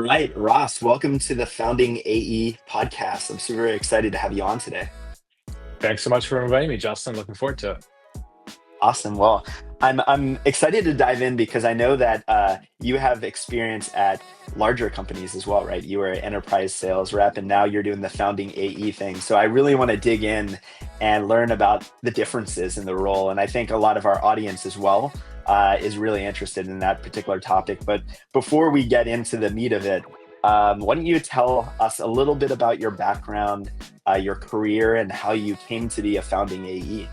right, Ross, welcome to the Founding AE podcast. I'm super excited to have you on today. Thanks so much for inviting me, Justin. Looking forward to it. Awesome. Well, I'm excited to dive in because I know that you have experience at larger companies as well, right? You were an enterprise sales rep, and now you're doing the founding AE thing. So I really want to dig in and learn about the differences in the role, and I think a lot of our audience as well is really interested in that particular topic. But before we get into the meat of it, why don't you tell us a little bit about your background, your career, and how you came to be a founding AE?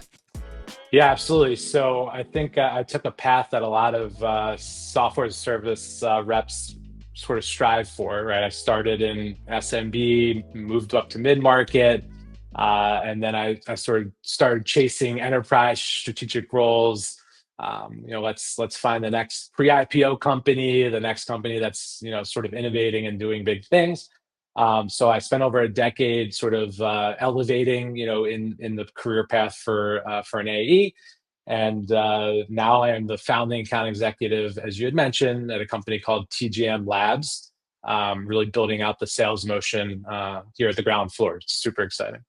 Yeah, absolutely. So I think I took a path that a lot of software as a service reps sort of strive for, right? I started in SMB, moved up to mid-market, and then I sort of started chasing enterprise strategic roles. Let's find the next pre-IPO company, the next company that's sort of innovating and doing big things. So I spent over a decade sort of elevating, in the career path for an AE. And now I am the founding account executive, as you had mentioned, at a company called TJM Labs, really building out the sales motion here at the ground floor. It's super exciting.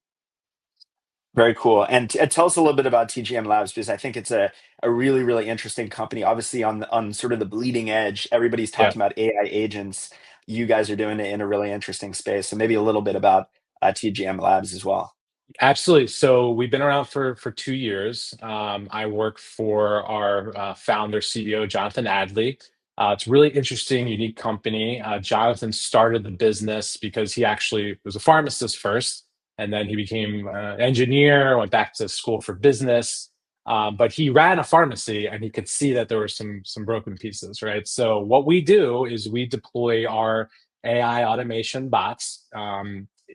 Very cool. And tell us a little bit about TGM Labs because I think it's a really, really interesting company. Obviously, on sort of the bleeding edge, everybody's Yeah. talking about AI agents. You guys are doing it in a really interesting space. So maybe a little bit about TGM Labs as well. Absolutely. So we've been around for 2 years. I work for our founder CEO Jonathan Adley. It's a really interesting, unique company. Jonathan started the business because he actually was a pharmacist first, and then he became an engineer. Went back to school for business, but he ran a pharmacy, and he could see that there were some broken pieces. Right. So what we do is we deploy our AI automation bots.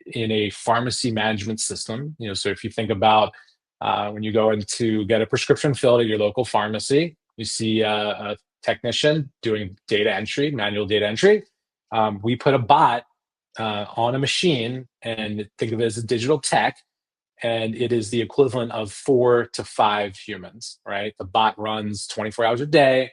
In a pharmacy management system. So if you think about when you go in to get a prescription filled at your local pharmacy, you see a technician doing data entry, manual data entry. We put a bot on a machine and think of it as a digital tech, and it is the equivalent of 4 to 5 humans, right? The bot runs 24 hours a day,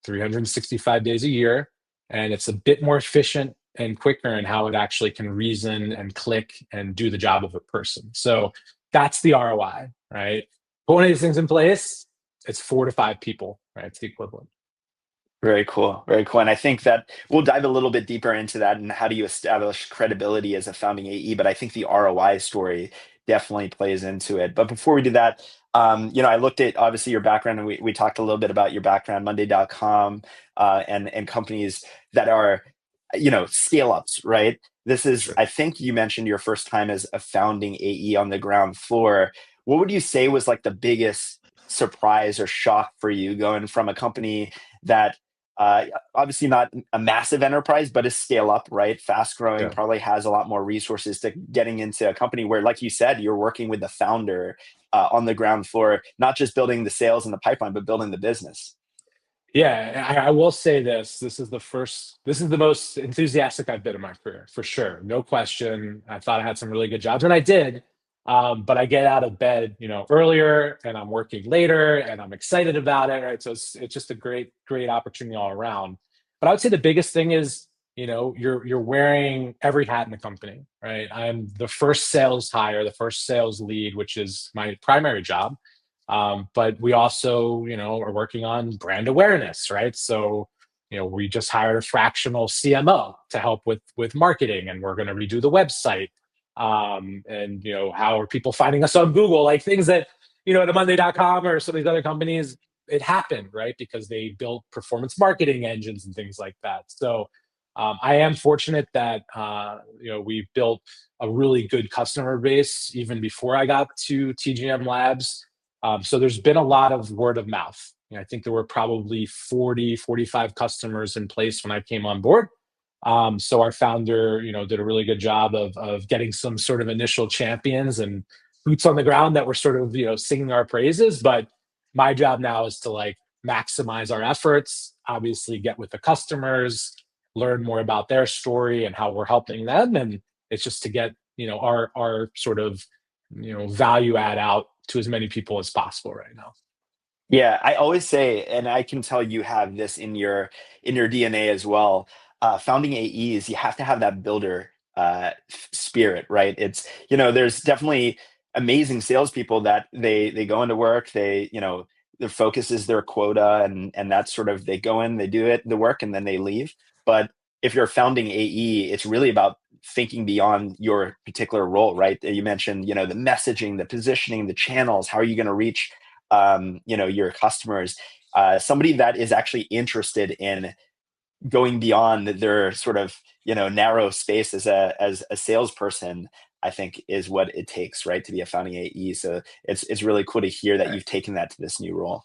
365 days a year, and it's a bit more efficient and quicker in how it actually can reason and click and do the job of a person. So that's the ROI, right? Put one of these things in place, it's 4 to 5 people, right? It's the equivalent. Very cool. Very cool. And I think that we'll dive a little bit deeper into that and how do you establish credibility as a founding AE. But I think the ROI story definitely plays into it. But before we do that, I looked at obviously your background and we talked a little bit about your background, Monday.com, and companies that are, scale ups, right? This is, Sure. I think you mentioned your first time as a founding AE on the ground floor. What would you say was like the biggest surprise or shock for you going from a company that obviously not a massive enterprise, but a scale up, right? Fast growing, Yeah. probably has a lot more resources to getting into a company where, like you said, you're working with the founder on the ground floor, not just building the sales and the pipeline, but building the business. Yeah, I will say this. This is the most enthusiastic I've been in my career, for sure. No question. I thought I had some really good jobs, and I did. But I get out of bed, earlier, and I'm working later, and I'm excited about it, right? So it's just a great opportunity all around. But I would say the biggest thing is, you're wearing every hat in the company, right? I'm the first sales hire, the first sales lead, which is my primary job. But we also, are working on brand awareness, right? So, we just hired a fractional CMO to help with marketing, and we're going to redo the website. And how are people finding us on Google? Like things that, at a Monday.com or some of these other companies, it happened, right? Because they built performance marketing engines and things like that. So I am fortunate that we built a really good customer base even before I got to TGM Labs. So there's been a lot of word of mouth. I think there were probably 45 customers in place when I came on board. So our founder, did a really good job of getting some sort of initial champions and boots on the ground that were sort of, singing our praises. But my job now is to like maximize our efforts, obviously get with the customers, learn more about their story and how we're helping them. And it's just to get, our sort of, value add out to as many people as possible right now. Yeah, I always say, and I can tell you have this in your DNA as well. founding AEs, you have to have that builder spirit, right? It's, there's definitely amazing salespeople that they go into work, their focus is their quota, and that's sort of, they go in, they do the work, and then they leave. But if you're a founding AE, it's really about thinking beyond your particular role, right? You mentioned, the messaging, the positioning, the channels. How are you going to reach, your customers? Somebody that is actually interested in going beyond their sort of, narrow space as a salesperson, I think is what it takes, right, to be a founding AE. So it's really cool to hear that you've taken that to this new role.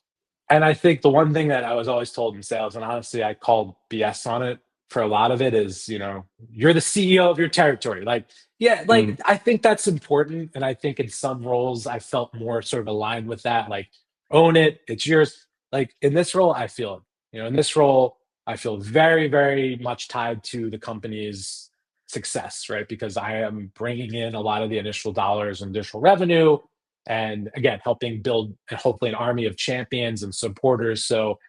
And I think the one thing that I was always told in sales, and honestly, I called BS on it for a lot of it, is, you're the CEO of your territory. Like, yeah, Mm, like I think that's important. And I think in some roles, I felt more sort of aligned with that. Like, own it, it's yours. Like in this role, I feel it. In this role, I feel very, very much tied to the company's success, right? Because I am bringing in a lot of the initial dollars and initial revenue, and again, helping build hopefully an army of champions and supporters. So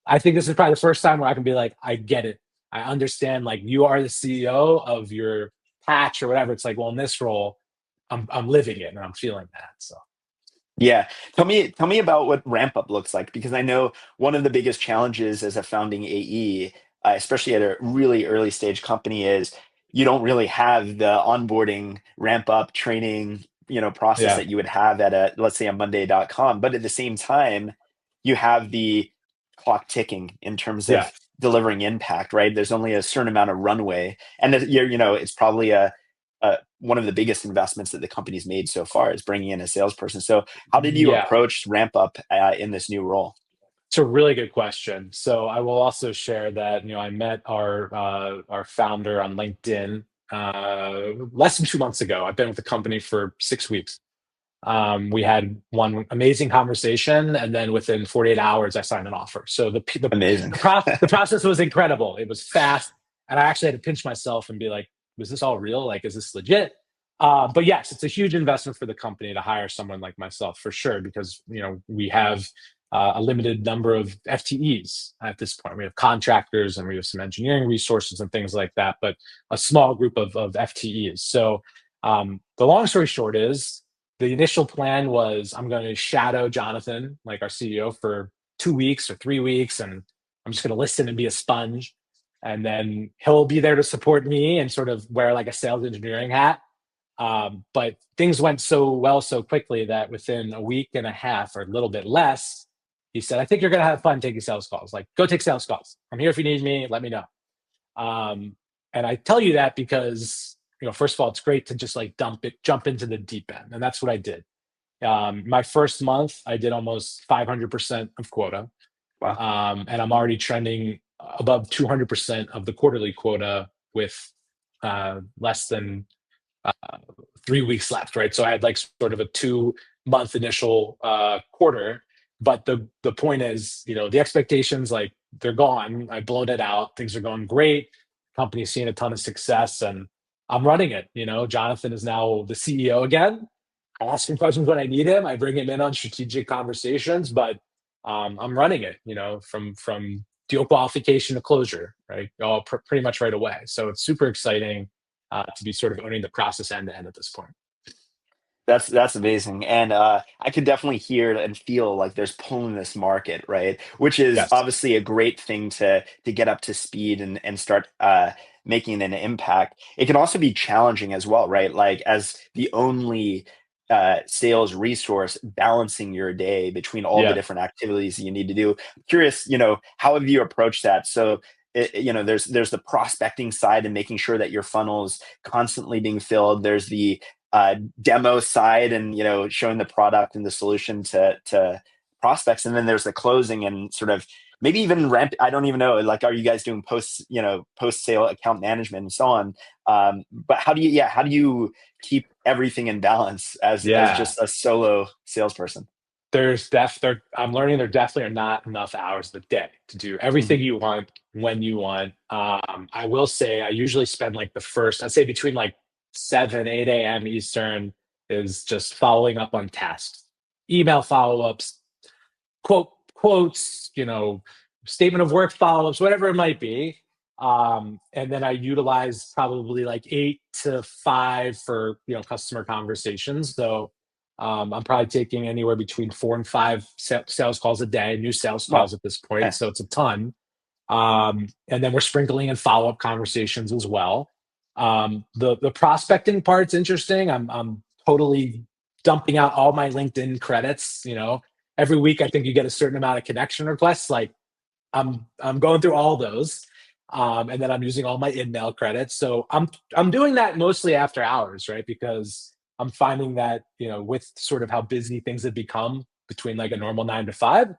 I think this is probably the first time where I can be like, I get it. I understand, like, you are the CEO of your patch or whatever. It's like, well, in this role, I'm living it and I'm feeling that. So yeah. Tell me about what ramp up looks like, because I know one of the biggest challenges as a founding AE, especially at a really early stage company, is you don't really have the onboarding, ramp up, training, process yeah, that you would have at a, let's say, a Monday.com. But at the same time, you have the clock ticking in terms yeah. of delivering impact, right? There's only a certain amount of runway, and it's probably one of the biggest investments that the company's made so far is bringing in a salesperson. So how did you Yeah, approach ramp up in this new role? it's a really good question. So I will also share that, I met our founder on LinkedIn less than 2 months ago. I've been with the company for 6 weeks. We had one amazing conversation, and then within 48 hours, I signed an offer. So Amazing. the process was incredible. It was fast, and I actually had to pinch myself and be like, "Was this all real? Like, is this legit?" But yes, it's a huge investment for the company to hire someone like myself, for sure, because we have a limited number of FTEs at this point. We have contractors and we have some engineering resources and things like that, but a small group of FTEs. So the long story short is, the initial plan was, I'm going to shadow Jonathan, like our CEO, for 2 weeks or 3 weeks, and I'm just going to listen and be a sponge. And then he'll be there to support me and sort of wear like a sales engineering hat. But things went so well so quickly that within a week and a half or a little bit less, he said, I think you're going to have fun taking sales calls. Like, go take sales calls. I'm here if you need me. Let me know. And I tell you that because, first of all, it's great to just like jump into the deep end. And that's what I did. My first month, I did almost 500% of quota. Wow. And I'm already trending above 200% of the quarterly quota with less than 3 weeks left, right? So I had like sort of a 2 month initial quarter. But the point is, the expectations, like, they're gone. I blown it out. Things are going great. Company's seeing a ton of success, and I'm running it. Jonathan is now the CEO again. I ask him questions when I need him. I bring him in on strategic conversations, but I'm running it. From deal qualification to closure, right? All pretty much right away. So it's super exciting to be sort of owning the process end to end at this point. That's amazing, and I could definitely hear and feel like there's pull in this market, right? Which is Yes. obviously a great thing to get up to speed and start making an impact. It can also be challenging as well, right? Like, as the only sales resource, balancing your day between all the Yeah. different activities you need to do. Curious, how have you approached that? So, there's the prospecting side and making sure that your funnel's constantly being filled. There's the demo side and showing the product and the solution to prospects, and then there's the closing and sort of maybe even ramp. I don't even know, like, are you guys doing post sale account management and so on? But how do you keep everything in balance as Yeah. just a solo salesperson? I'm learning there definitely are not enough hours of the day to do everything Mhm. you want when you want. I will say I usually spend like the first, I'd say between like 7, 8 a.m. Eastern, is just following up on tasks, email follow-ups, quotes, statement of work follow-ups, whatever it might be. And then I utilize probably like 8 to 5 for customer conversations. So I'm probably taking anywhere between 4 and 5 sales calls a day, new sales calls Wow. at this point. Okay. So it's a ton. And then we're sprinkling in follow-up conversations as well. The prospecting part's interesting. I'm totally dumping out all my LinkedIn credits. Every week I think you get a certain amount of connection requests. Like I'm going through all those, and then I'm using all my email credits. So I'm doing that mostly after hours, right? Because I'm finding that with sort of how busy things have become between like a normal 9 to 5,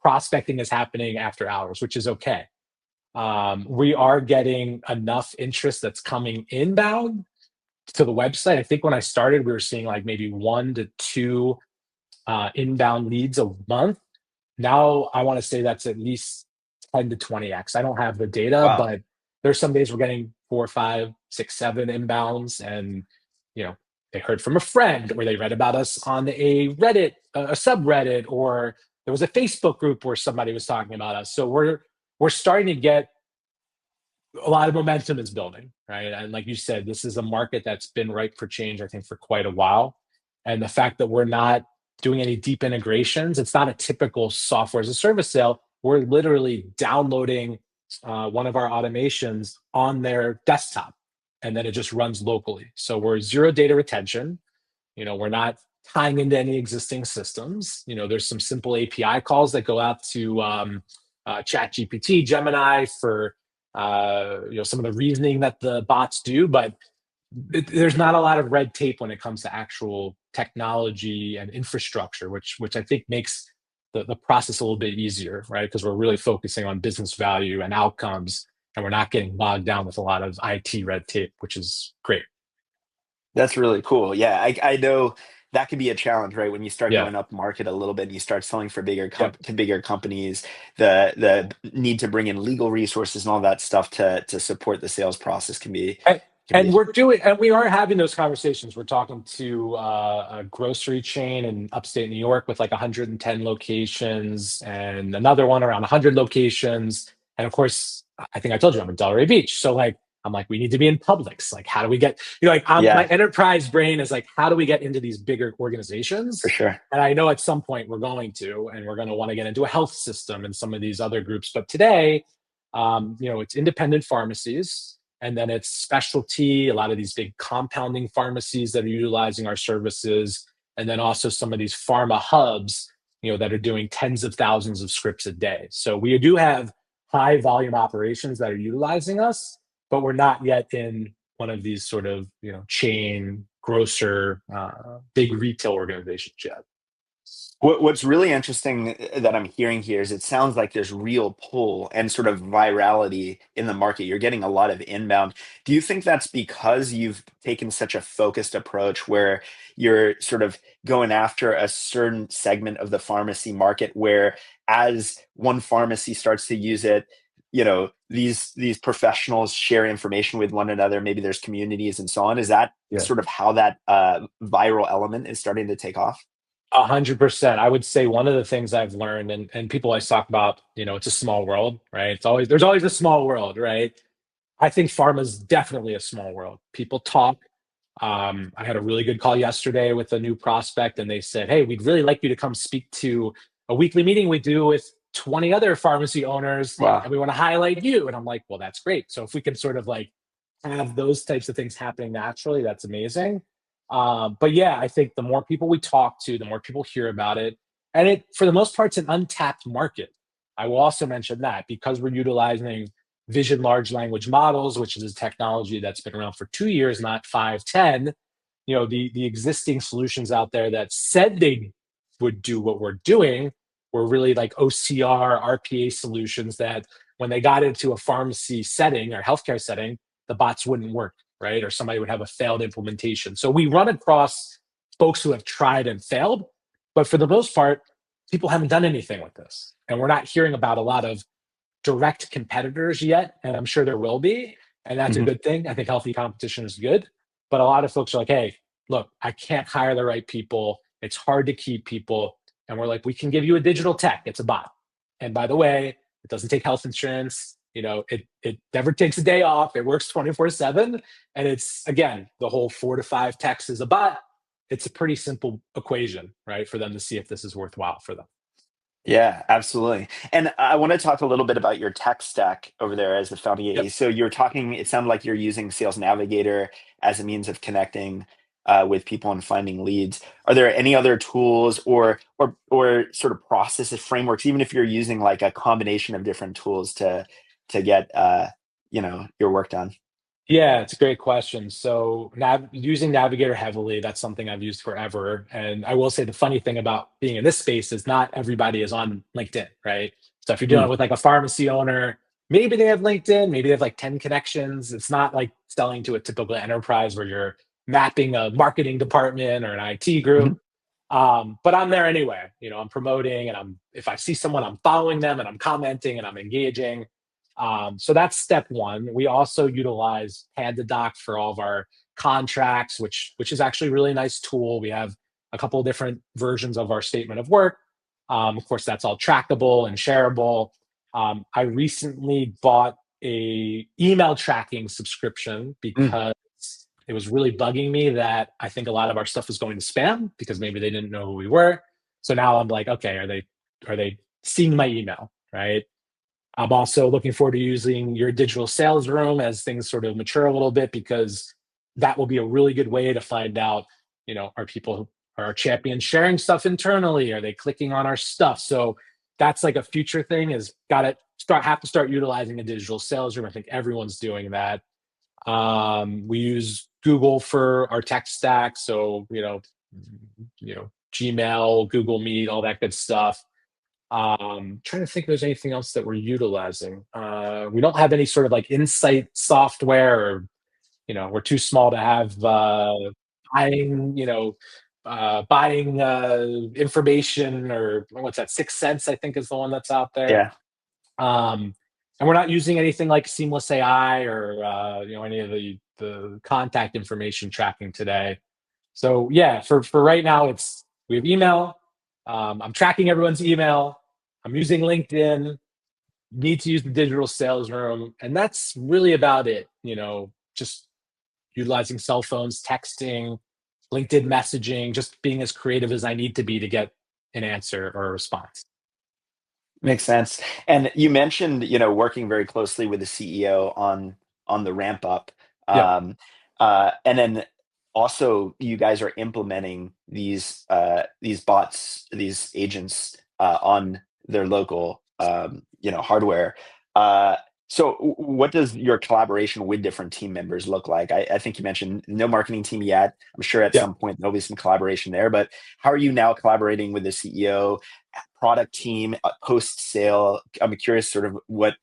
prospecting is happening after hours, which is okay. We are getting enough interest that's coming inbound to the website. I think when I started, we were seeing like maybe 1 to 2 inbound leads a month. Now I want to say that's at least 10 to 20x. I don't have the data, Wow. but there's some days we're getting 4, 5, 6, 7 inbounds, and you know they heard from a friend, or they read about us on a Reddit, a subreddit, or there was a Facebook group where somebody was talking about us. So we're starting to get a lot of momentum is building, right? And like you said, this is a market that's been ripe for change, I think, for quite a while. And the fact that we're not doing any deep integrations, it's not a typical software as a service sale. We're literally downloading one of our automations on their desktop, and then it just runs locally. So we're zero data retention. We're not tying into any existing systems. There's some simple API calls that go out to Chat GPT, Gemini for some of the reasoning that the bots do, but there's not a lot of red tape when it comes to actual technology and infrastructure, which I think makes the process a little bit easier, right? Because we're really focusing on business value and outcomes, and we're not getting bogged down with a lot of IT red tape, which is great. That's really cool. Yeah, I know that can be a challenge, right? When you start Yeah. going up market a little bit and you start selling for Yep. to bigger companies, the need to bring in legal resources and all that stuff to support the sales process And, can and be we are having those conversations. We're talking to a grocery chain in upstate New York with like 110 locations, and another one around 100 locations. And of course, I think I told you I'm in Delray Beach. So like, I'm like, we need to be in Publix. Like, how do we get, like, my yeah, enterprise brain is like, how do we get into these bigger for organizations? sure. And I know at some point we're going to, and we're going to want to get into a health system and some of these other groups. But today, it's independent pharmacies, and then it's specialty, a lot of these big compounding pharmacies that are utilizing our services, and then also some of these pharma hubs, that are doing tens of thousands of scripts a day. So we do have high volume operations that are utilizing us, but we're not yet in one of these sort of chain grocer big retail organizations yet. What's really interesting that I'm hearing here is it sounds like there's real pull and sort of virality in the market. You're getting a lot of inbound. Do you think that's because you've taken such a focused approach where you're sort of going after a certain segment of the pharmacy market where as one pharmacy starts to use it, these professionals share information with one another, maybe there's communities and so on. Is that Yeah. sort of how that viral element is starting to take off? 100%. I would say one of the things I've learned, and people always talk about, it's a small world, right? There's always a small world, right? I think pharma is definitely a small world. People talk. I had a really good call yesterday with a new prospect, and they said, "Hey, we'd really like you to come speak to a weekly meeting we do with 20 other pharmacy owners, Wow. and we want to highlight you." And I'm like, "Well, that's great. So if we can sort of like have those types of things happening naturally, that's amazing." But yeah, I think the more people we talk to, the more people hear about it, and it, for the most part, it's an untapped market. I will also mention that because we're utilizing vision large language models, which is a technology that's been around for 2 years, not 5, 10. The existing solutions out there that said they would do what we're doing were really like OCR, RPA solutions that when they got into a pharmacy setting or healthcare setting, the bots wouldn't work, right? Or somebody would have a failed implementation. So we run across folks who have tried and failed, but for the most part, people haven't done anything with this. And we're not hearing about a lot of direct competitors yet, and I'm sure there will be, and that's a Mhm. good thing. I think healthy competition is good, but a lot of folks are like, "Hey, look, I can't hire the right people. It's hard to keep people." And we're like, "We can give you a digital tech. It's a bot. And by the way, it doesn't take health insurance. It never takes a day off. It works 24/7. And it's, again, the whole 4 to 5 texts is a bot. It's a pretty simple equation, right? For them to see if this is worthwhile for them. Yeah, absolutely. And I want to talk a little bit about your tech stack over there as the founding AE. Yep. So you're talking, it sounded like you're using Sales Navigator as a means of connecting with people and finding leads. Are there any other tools or sort of processes, frameworks, even if you're using like a combination of different tools to get your work done? Yeah, it's a great question. So, using Navigator heavily, that's something I've used forever. And I will say the funny thing about being in this space is not everybody is on LinkedIn, right? So, if you're dealing Mm, with like a pharmacy owner, maybe they have LinkedIn, maybe they have like 10 connections. It's not like selling to a typical enterprise where you're mapping a marketing department or an IT mhm. group. But I'm there anyway. I'm promoting, and if I see someone, I'm following them and I'm commenting and I'm engaging. So that's step one. We also utilize PandaDoc for all of our contracts, which is actually a really nice tool. We have a couple of different versions of our statement of work. Of course, that's all trackable and shareable. I recently bought a email tracking subscription Mm. because it was really bugging me that I think a lot of our stuff was going to spam because maybe they didn't know who we were. So now I'm like, okay, are they seeing my email, right? I'm also looking forward to using your digital sales room as things sort of mature a little bit, because that will be a really good way to find out, are people, are our champions sharing stuff internally? Are they clicking on our stuff? So that's like a future thing, is got to have to start utilizing a digital sales room. I think everyone's doing that. We use Google for our tech stack. So, Gmail, Google Meet, all that good stuff. Trying to think if there's anything else that we're utilizing. We don't have any sort of like insight software, or we're too small to have buying, information, or what's that? 6 Sense, I think, is the one that's out there. Yeah. Um, and we're not using anything like Seamless AI, or any of the contact information tracking today. So yeah, for right now, we have email. I'm tracking everyone's email. I'm using LinkedIn. Need to use the digital sales room, and that's really about it. Just utilizing cell phones, texting, LinkedIn messaging, just being as creative as I need to be to get an answer or a response. Makes sense. And you mentioned, working very closely with the CEO on the ramp up. Yeah, Um, and then also you guys are implementing these bots, these agents on their local hardware. Uh, so what does your collaboration with different team members look like? I think you mentioned no marketing team yet. I'm sure at yeah. some point there'll be some collaboration there, but how are you now collaborating with the CEO? Product team, post sale? I'm curious sort of what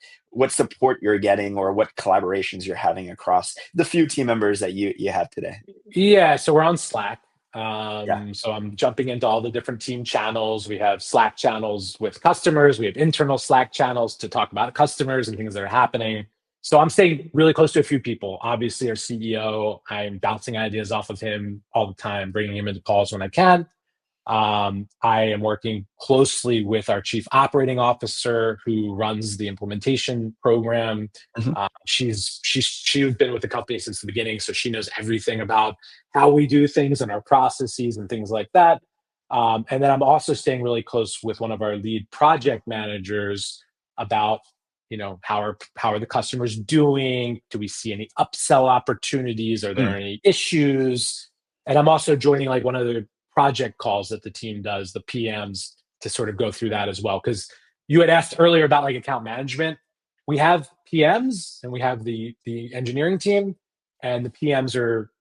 support you're getting or what collaborations you're having across the few team members that you have today. Yeah, so we're on Slack. Yeah. So I'm jumping into all the different team channels. We have Slack channels with customers. We have internal Slack channels to talk about customers and things that are happening. So I'm staying really close to a few people. Obviously, our CEO, I'm bouncing ideas off of him all the time, bringing him into calls when I can. I am working closely with our chief operating officer, who runs the implementation program. Mhm. She's been with the company since the beginning, so she knows everything about how we do things and our processes and things like that. And then I'm also staying really close with one of our lead project managers about, how are the customers doing? Do we see any upsell opportunities? Are there Mm. any issues? And I'm also joining like one of the project calls that the team does, the PMs, to sort of go through that as well. Because you had asked earlier about like account management. We have PMs and we have the engineering team, and the PMs are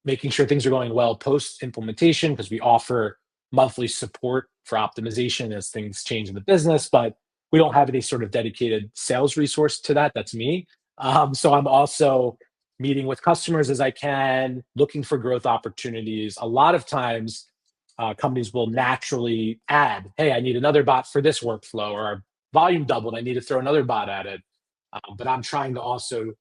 making sure things are going well post implementation, because we offer monthly support for optimization as things change in the business. But we don't have any sort of dedicated sales resource to that. That's me. So I'm also meeting with customers as I can, looking for growth opportunities. A lot of times, companies will naturally add, hey, I need another bot for this workflow, or our volume doubled, I need to throw another bot at it. But I'm trying to also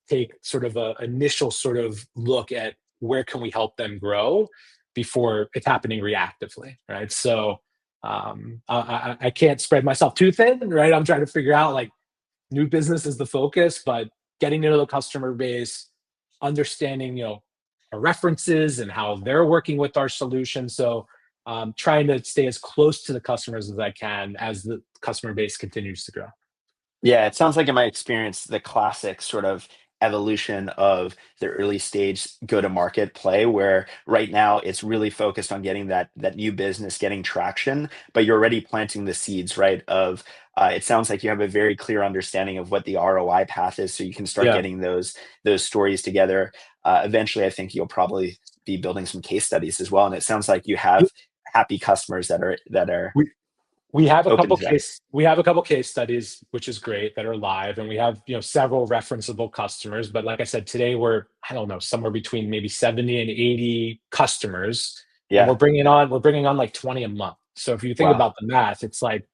take sort of a initial sort of look at where can we help them grow before it's happening reactively, right? So I can't spread myself too thin, right? I'm trying to figure out like new business is the focus, but getting to know the customer base, understanding, our references and how they're working with our solution. So trying to stay as close to the customers as I can as the customer base continues to grow. Yeah, it sounds like in my experience, the classic sort of evolution of the early stage go-to-market play, where right now it's really focused on getting that new business, getting traction, but you're already planting the seeds, right? Of it sounds like you have a very clear understanding of what the ROI path is, so you can start Yeah. getting those stories together. Eventually, I think you'll probably be building some case studies as well, and it sounds like you have happy customers that are We, we have a open couple to that. case studies, which is great, that are live, and we have several referenceable customers. But like I said, today we're, I don't know, somewhere between maybe 70 and 80 customers, and Yeah. we're bringing on like 20 a month. So if you think Wow. about the math, it's like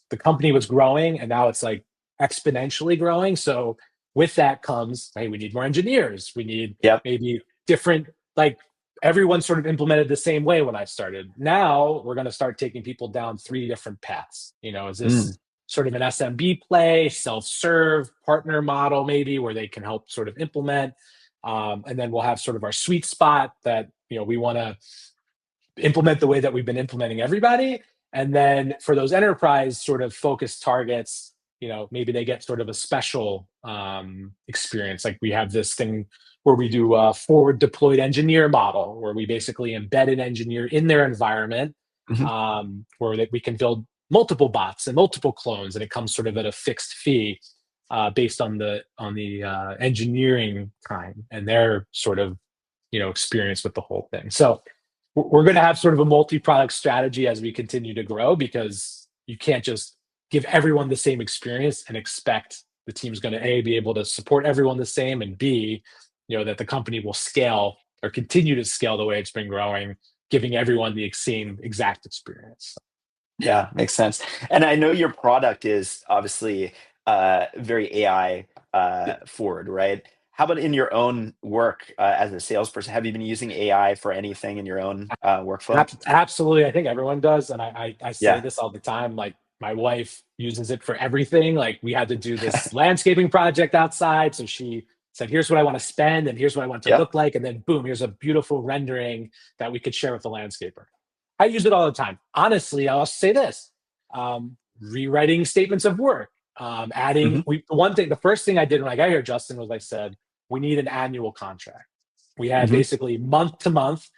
the company was growing, and now it's like exponentially growing. So with that comes, hey, we need more engineers. We need Yep. maybe different, like everyone sort of implemented the same way when I started. Now we're going to start taking people down three different paths. Is Mm. this sort of an SMB play, self-serve, partner model, maybe where they can help sort of implement? And then we'll have sort of our sweet spot that, we want to implement the way that we've been implementing everybody. And then for those enterprise sort of focused targets, maybe they get sort of a special experience. Like we have this thing where we do a forward deployed engineer model, where we basically embed an engineer in their environment, Mhm. where we can build multiple bots and multiple clones, and it comes sort of at a fixed fee based on the engineering time and their sort of experience with the whole thing. So we're going to have sort of a multi-product strategy as we continue to grow, because you can't just give everyone the same experience and expect the team's going to be able to support everyone the same, and B, that the company will scale or continue to scale the way it's been growing, giving everyone the same exact experience. Yeah, makes sense. And I know your product is obviously very AI forward, right? How about in your own work as a salesperson? Have you been using AI for anything in your own workflow? Absolutely. I think everyone does. And I say Yeah. this all the time. Like my wife uses it for everything. Like we had to do this landscaping project outside. So she said, here's what I want to spend and here's what I want it to Yep. look like. And then boom, here's a beautiful rendering that we could share with the landscaper. I use it all the time. Honestly, I'll say this, rewriting statements of work, adding, Hmm. the first thing I did when I got here, Justin, was I said, we need an annual contract. We had Hmm. basically month to month,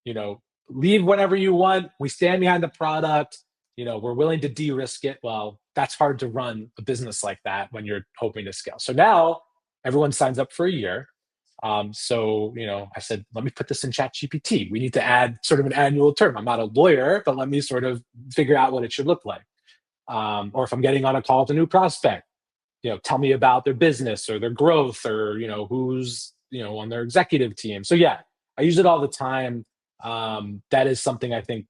you know, leave whenever you want. We stand behind the product. We're willing to de-risk it. Well, that's hard to run a business like that when you're hoping to scale. So now everyone signs up for a year. I said, let me put this in Chat GPT. We need to add sort of an annual term. I'm not a lawyer, but let me sort of figure out what it should look like. Or if I'm getting on a call with a new prospect, tell me about their business or their growth, or, who's, on their executive team. So yeah, I use it all the time. That is something I think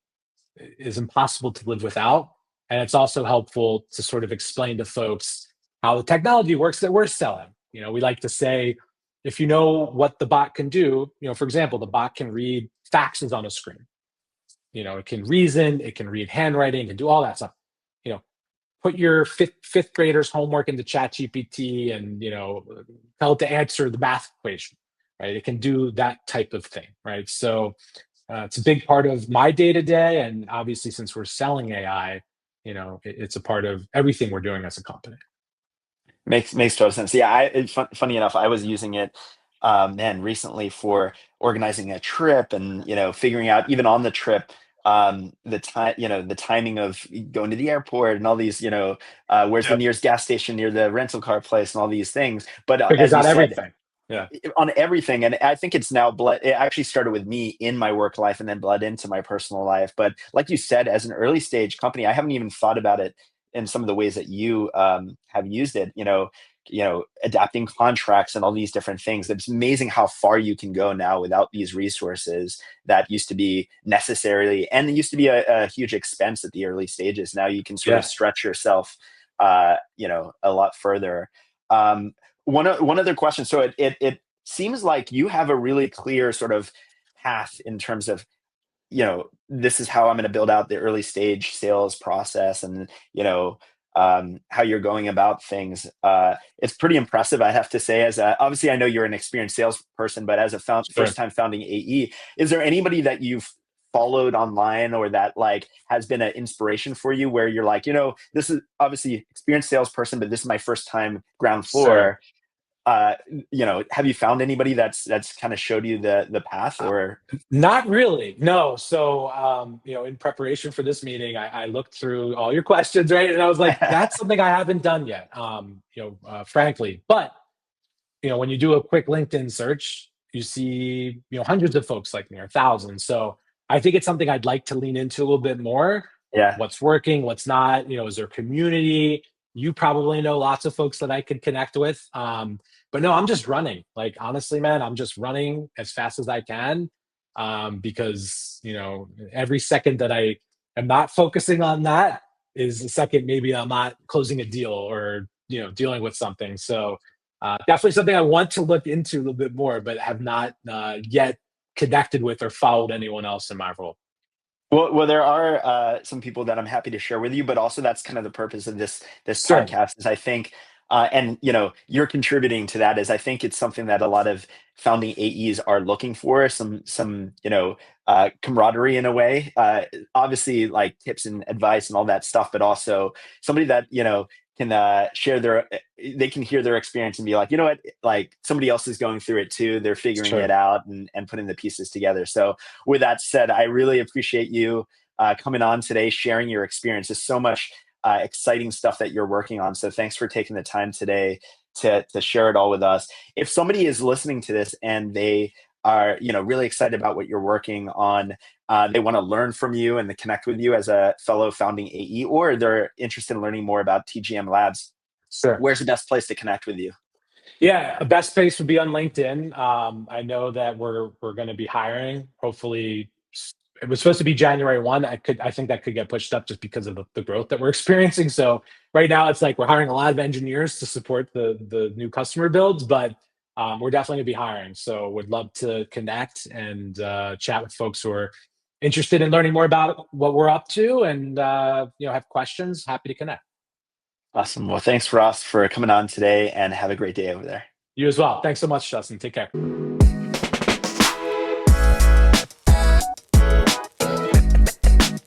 is impossible to live without. And it's also helpful to sort of explain to folks how the technology works that we're selling. We like to say, if you know what the bot can do, for example, the bot can read faxes on a screen. It can reason, it can read handwriting, it can do all that stuff. You know, Put your fifth graders' homework into Chat GPT and tell it to answer the math equation, right? It can do that type of thing, right? So it's a big part of my day to day, and obviously, since we're selling AI, it's a part of everything we're doing as a company. Makes total sense. Yeah, funny enough, I was using it, man, recently for organizing a trip and figuring out even on the trip the time, the timing of going to the airport and all these, where's the Yep. nearest gas station near the rental car place and all these things. But Figures as you out said, everything. Yeah. on everything, and I think it's now bled. It actually started with me in my work life and then bled into my personal life. But like you said, as an early stage company, I haven't even thought about it in some of the ways that you have used it. Adapting contracts and all these different things. It's amazing how far you can go now without these resources that used to be necessarily, and it used to be a huge expense at the early stages. Now you can sort of Yeah. stretch yourself, a lot further. Um, one other question. So it seems like you have a really clear sort of path in terms of, this is how I'm going to build out the early stage sales process, and how you're going about things. It's pretty impressive, I have to say. Obviously, I know you're an experienced salesperson, but as a Sure. first time founding AE, is there anybody that you've followed online or that like has been an inspiration for you where you're like, this is obviously experienced salesperson, but this is my first time ground Sure. floor. Have you found anybody that's kind of showed you the path Uh, or? Not really. No. So, in preparation for this meeting, I looked through all your questions, right? And I was like, that's something I haven't done yet, frankly. But, when you do a quick LinkedIn search, you see, hundreds of folks like me or thousands. So I think it's something I'd like to lean into a little bit more. Yeah. What's working, what's not, is there community? You probably know lots of folks that I could connect with. But no, I'm just running. Like, honestly, man, I'm just running as fast as I can, because, every second that I am not focusing on that is a second maybe I'm not closing a deal or, dealing with something. So definitely something I want to look into a little bit more, but have not yet connected with or followed anyone else in my role. Well, there are some people that I'm happy to share with you, but also that's kind of the purpose of this Certainly. podcast is I think, and you're contributing to that. Is I think it's something that a lot of founding AEs are looking for some camaraderie in a way. Obviously, like tips and advice and all that stuff, but also somebody that can share they can hear their experience and be like, what, like somebody else is going through it too. They're figuring Sure. it out and putting the pieces together. So with that said, I really appreciate you coming on today, sharing your experience. There's so much exciting stuff that you're working on. So thanks for taking the time today to share it all with us. If somebody is listening to this and they are really excited about what you're working on, they want to learn from you and to connect with you as a fellow founding AE, or they're interested in learning more about TGM Labs, Sure. where's the best place to connect with you? Yeah, best place would be on LinkedIn. I know that we're going to be hiring. Hopefully, it was supposed to be January 1. I think that could get pushed up just because of the growth that we're experiencing. So right now, it's like we're hiring a lot of engineers to support the new customer builds, but we're definitely going to be hiring. So would love to connect and chat with folks who are interested in learning more about what we're up to, and have questions. Happy to connect. Awesome. Well, thanks, Ross, for coming on today, and have a great day over there. You as well. Thanks so much, Justin. Take care.